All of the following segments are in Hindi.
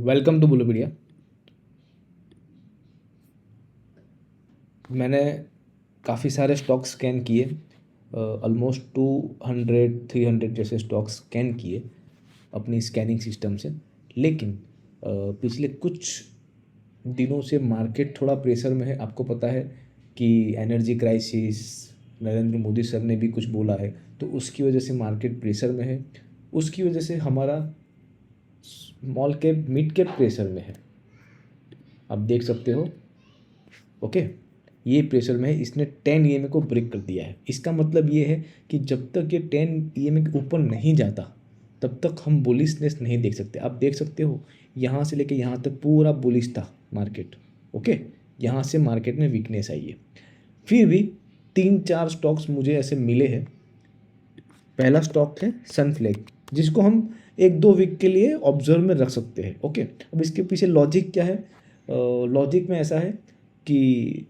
Welcome to बुलूपीडिया। मैंने काफ़ी सारे स्टॉक स्कैन किए, ऑलमोस्ट 200-300 जैसे स्टॉक स्कैन किए अपनी स्कैनिंग सिस्टम से। लेकिन पिछले कुछ दिनों से मार्केट थोड़ा प्रेशर में है। आपको पता है कि energy crisis, Narendra Modi sir ने भी कुछ बोला है, तो उसकी वजह से मार्केट प्रेशर में है। उसकी वजह से हमारा small cap mid cap pressure में है, आप देख सकते हो। ओके, ये प्रेशर में है। इसने 10 ईएमए को ब्रेक कर दिया है। इसका मतलब ये है कि जब तक ये 10 ईएमए के ऊपर नहीं जाता तब तक हम बुलिशनेस नहीं देख सकते। आप देख सकते हो यहाँ से लेके यहाँ तक पूरा बुलिश था मार्केट। ओके, यहाँ से मार्केट में वीकनेस आई है। फिर भी 3-4 स्टॉक्स मुझे ऐसे मिले हैं। पहला स्टॉक है सनफ्लैग, जिसको हम 1-2 वीक के लिए ऑब्जर्व में रख सकते हैं। ओके, अब इसके पीछे लॉजिक क्या है? लॉजिक में ऐसा है कि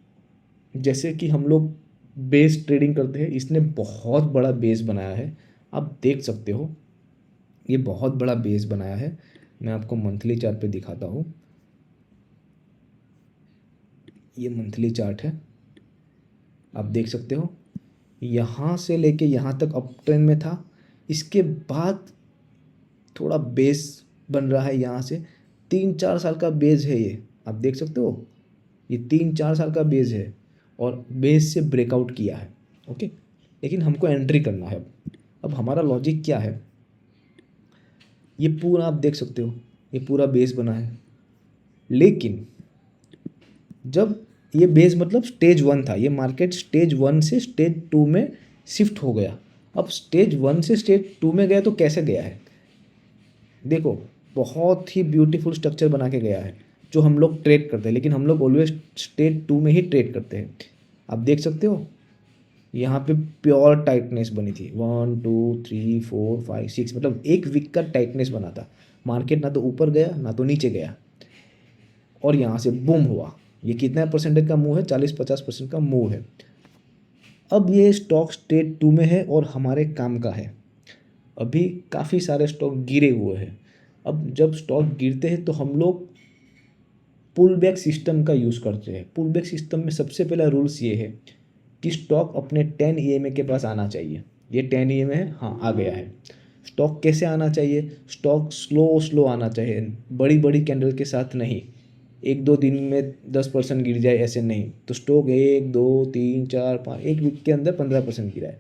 जैसे कि हम लोग बेस ट्रेडिंग करते हैं, इसने बहुत बड़ा बेस बनाया है। आप देख सकते हो ये बहुत बड़ा बेस बनाया है। मैं आपको मंथली चार्ट पे दिखाता हूँ। ये मंथली चार्ट है, आप देख सकते हो यहाँ से लेके यहाँ तक अप ट्रेंड में था। इसके बाद थोड़ा बेस बन रहा है यहाँ से। 3-4 साल का बेस है ये, आप देख सकते हो। ये 3-4 साल का बेस है और बेस से ब्रेकआउट किया है। ओके, लेकिन हमको एंट्री करना है। अब हमारा लॉजिक क्या है? ये पूरा आप देख सकते हो, ये पूरा बेस बना है। लेकिन जब ये बेस मतलब स्टेज 1 था, ये मार्केट स्टेज 1 से स्टेज 2 में शिफ्ट हो गया। अब स्टेज 1 से स्टेज 2 में गया तो कैसे गया है? देखो, बहुत ही ब्यूटीफुल स्ट्रक्चर बना के गया है जो हम लोग ट्रेड करते हैं, लेकिन हम लोग ऑलवेज स्टेज 2 में ही ट्रेड करते हैं। आप देख सकते हो यहाँ पे प्योर टाइटनेस बनी थी। 1 2 3 4 5 6, मतलब 1 वीक का टाइटनेस बना था। मार्केट ना तो ऊपर गया ना तो नीचे गया, और यहाँ से बूम हुआ। ये कितना परसेंटेज का मूव है? 40-50% का मूव है। अब ये स्टॉक स्टेज 2 में है और हमारे काम का है। अभी काफ़ी सारे स्टॉक गिरे हुए हैं। अब जब स्टॉक गिरते हैं तो हम लोग पुल बैक सिस्टम का यूज़ करते हैं। पुल बैक सिस्टम में सबसे पहला रूल्स ये है कि स्टॉक अपने 10 ईएमए के पास आना चाहिए। ये 10 ईएमए है, हाँ आ गया है। स्टॉक कैसे आना चाहिए? स्टॉक स्लो स्लो आना चाहिए, बड़ी बड़ी कैंडल के साथ नहीं। 1-2 दिन में 10% गिर जाए ऐसे नहीं। तो स्टॉक 1 2 3 4 5 1 वीक के अंदर 15% गिरा है,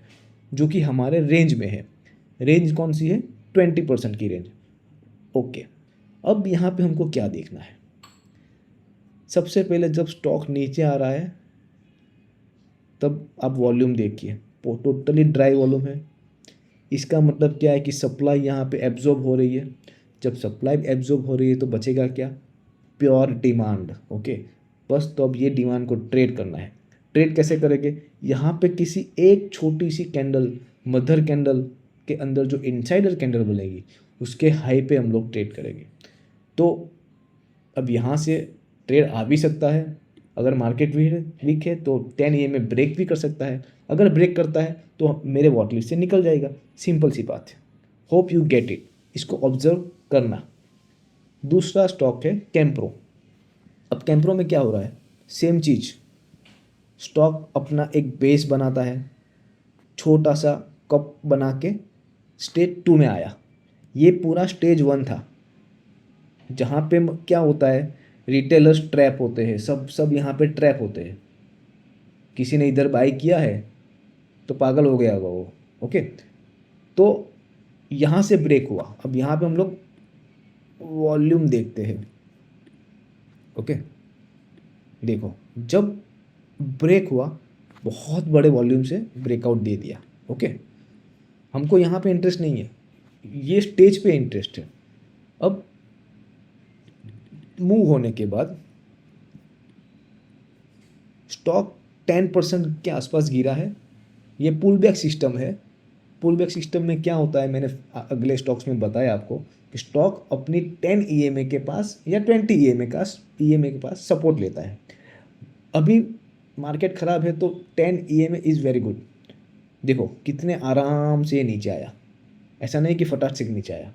जो कि हमारे रेंज में है। रेंज कौन सी है? 20% की रेंज। ओके, अब यहाँ पे हमको क्या देखना है? सबसे पहले जब स्टॉक नीचे आ रहा है तब आप वॉल्यूम देखिए, वो टोटली ड्राई वॉल्यूम है। इसका मतलब क्या है कि सप्लाई यहाँ पे एब्जॉर्ब हो रही है। जब सप्लाई एब्जॉर्ब हो रही है तो बचेगा क्या? Pure demand. ओके, बस तो अब ये डिमांड को ट्रेड करना है। ट्रेड कैसे करेंगे? यहाँ पे किसी एक छोटी सी कैंडल, मदर कैंडल के अंदर जो इनसाइडर कैंडल बनेगी उसके हाई पे हम लोग ट्रेड करेंगे। तो अब यहाँ से ट्रेड आ भी सकता है। अगर मार्केट वीक है तो 10 EM में ब्रेक भी कर सकता है। अगर ब्रेक करता है तो मेरे वॉटलिस्ट से निकल जाएगा। सिंपल सी बात है। होप यू गेट इट, इसको ऑब्जर्व करना। दूसरा स्टॉक है कैंप्रो। अब कैंप्रो में क्या हो रहा है? सेम चीज़, स्टॉक अपना एक बेस बनाता है, छोटा सा कप बना के स्टेज 2 में आया। ये पूरा स्टेज 1 था, जहाँ पे क्या होता है, रिटेलर्स ट्रैप होते हैं, सब यहाँ पे ट्रैप होते हैं। किसी ने इधर बाई किया है तो पागल हो गया होगा वो। ओके, तो यहाँ से ब्रेक हुआ। अब यहाँ पे हम लोग वॉल्यूम देखते हैं। ओके, देखो जब ब्रेक हुआ बहुत बड़े वॉल्यूम से ब्रेकआउट दे दिया। ओके, हमको यहाँ पे इंटरेस्ट नहीं है, ये स्टेज पे इंटरेस्ट है। अब मूव होने के बाद स्टॉक 10% के आसपास गिरा है। ये पुल बैक सिस्टम है। पुल बैक सिस्टम में क्या होता है, मैंने अगले स्टॉक्स में बताया आपको कि स्टॉक अपनी 10 ईएमए के पास या 20 ईएमए के पास सपोर्ट लेता है। अभी मार्केट ख़राब है तो 10 ईएमए इज़ वेरी गुड। देखो कितने आराम से नीचे आया, ऐसा नहीं कि फटाक से नीचे आया।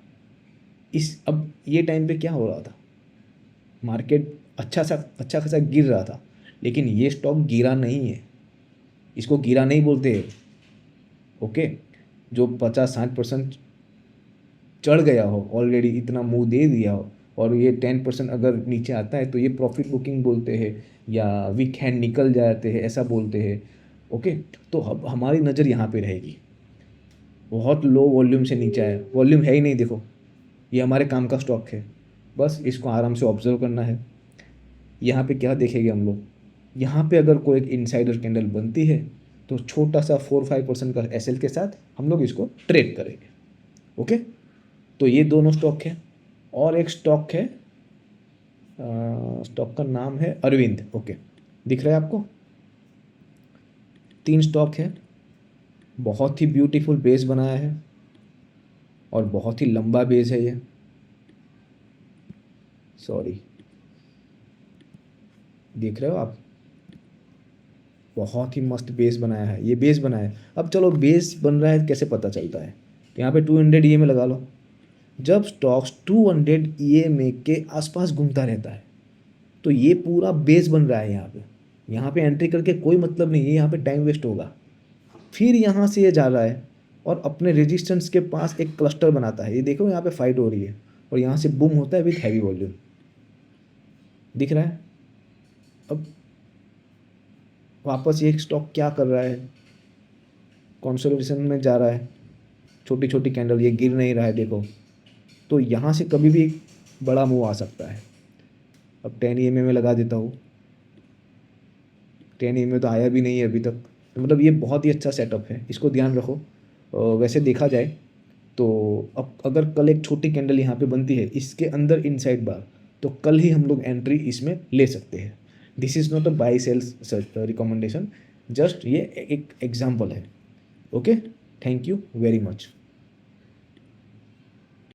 इस अब ये टाइम पे क्या हो रहा था? मार्केट अच्छा खासा गिर रहा था, लेकिन ये स्टॉक गिरा नहीं है, इसको गिरा नहीं बोलते हैं। ओके, जो 50-60% चढ़ गया हो, ऑलरेडी इतना मुंह दे दिया हो, और ये 10% अगर नीचे आता है तो ये प्रॉफिट बुकिंग बोलते हैं, या वीक हैंड निकल जाते हैं ऐसा बोलते हैं। ओके, तो अब हमारी नज़र यहाँ पे रहेगी। बहुत लो वॉल्यूम से नीचे आया, वॉल्यूम है ही नहीं, देखो ये हमारे काम का स्टॉक है, बस इसको आराम से ऑब्जर्व करना है। यहाँ पे क्या देखेंगे हम लोग, यहाँ पे अगर कोई एक इनसाइडर कैंडल बनती है तो छोटा सा 4-5% का एसएल के साथ हम लोग इसको ट्रेड करेंगे। ओके, तो ये दोनों स्टॉक है। और एक स्टॉक है, स्टॉक का नाम है अरविंद। ओके, दिख रहा है आपको? 3 स्टॉक है, बहुत ही ब्यूटीफुल बेस बनाया है और बहुत ही लंबा बेस है ये। सॉरी, देख रहे हो आप? बहुत ही मस्त बेस बनाया है, ये बेस बनाया है। अब चलो बेस बन रहा है कैसे पता चलता है, यहाँ पे 200 EMA लगा लो। जब स्टॉक्स 200 EMA के आसपास घूमता रहता है तो ये पूरा बेस बन रहा है। यहाँ पे एंट्री करके कोई मतलब नहीं है, यहाँ पे टाइम वेस्ट होगा। फिर यहाँ से ये जा रहा है और अपने रेजिस्टेंस के पास एक क्लस्टर बनाता है, ये देखो यहाँ पे फाइट हो रही है, और यहाँ से बूम होता है विथ हैवी वॉल्यूम, दिख रहा है? अब वापस ये स्टॉक क्या कर रहा है, कंसोलिडेशन में जा रहा है, छोटी छोटी कैंडल, ये गिर नहीं रहा है देखो। तो यहाँ से कभी भी बड़ा मूव आ सकता है। अब 10 EMA में लगा देता हूँ, 10 EMA तो आया भी नहीं है अभी तक, तो मतलब ये बहुत ही अच्छा सेटअप है, इसको ध्यान रखो। वैसे देखा जाए तो अब अगर कल एक छोटी कैंडल यहाँ पे बनती है इसके अंदर इनसाइड बार, तो कल ही हम लोग एंट्री इसमें ले सकते हैं। This is not a buy sells recommendation, just ये एक एग्जाम्पल है। Okay, thank you very much.